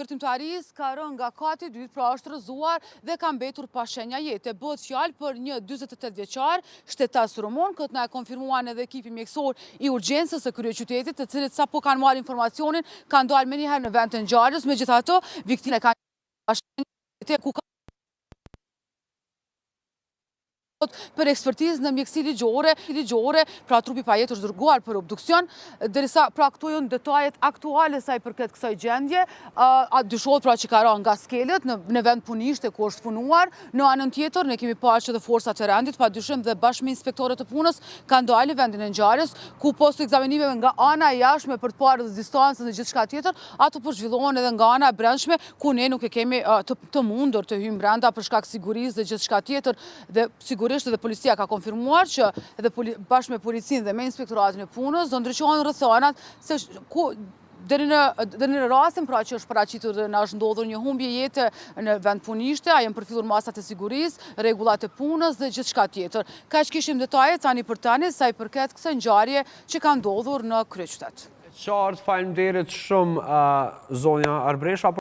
Ndërtimtarisë ka rënë nga kati i dytë, pra është rrëzuar dhe ka mbetur pa shenja jete. Bëhet fjalë për një 48 vjeçar shtetas rumon, këtë na e konfirmuan edhe ekipi mjekësor i urgjencës së kryeqytetit, të cilët sapo kanë marrë informacionin, kanë dalë menjëherë në vend të ngjarjes. Megjithatë, viktima ka pa shenja jete ku ka për ekspertizë në mjekësi ligjore, pra trupi pa jetë është dërguar për obduksion, derisa pra këto janë detajet aktuale sa i përket kësaj gjendje. Dyshohet pra që ka rënë nga skelet në vend punishte ku është punuar. Në anën tjetër ne kemi parë që dhe forcat e rendit, padyshim dhe bashkë me inspektorët të punës kanë dalë në vendin e ngjarjes, ku post ekzaminimeve nga ana e jashtme për të parë dhe distancën dhe gjithçka tjetër, ato po zhvillohen edhe nga ana e brendshme, ku ne nuk e kemi të mundur të hyjmë brenda për shkak sigurisë dhe gjithçka tjetër. Dhe dhe policia ka konfirmuar që edhe bashkë me policinë dhe me inspektoratin e punës do ndryqohen rrethonat se ku deri në rastin pra që është paraqitur dhe na është ndodhur një humbje jete në vend punishte, janë përfillur masat e sigurisë, rregullat e punës dhe gjithçka tjetër. Kaq kishim detaje tani për tani sa i përket kësaj ngjarje që ka ndodhur në kryeqytet. Qartë, faleminderit shumë zonja Arbresha.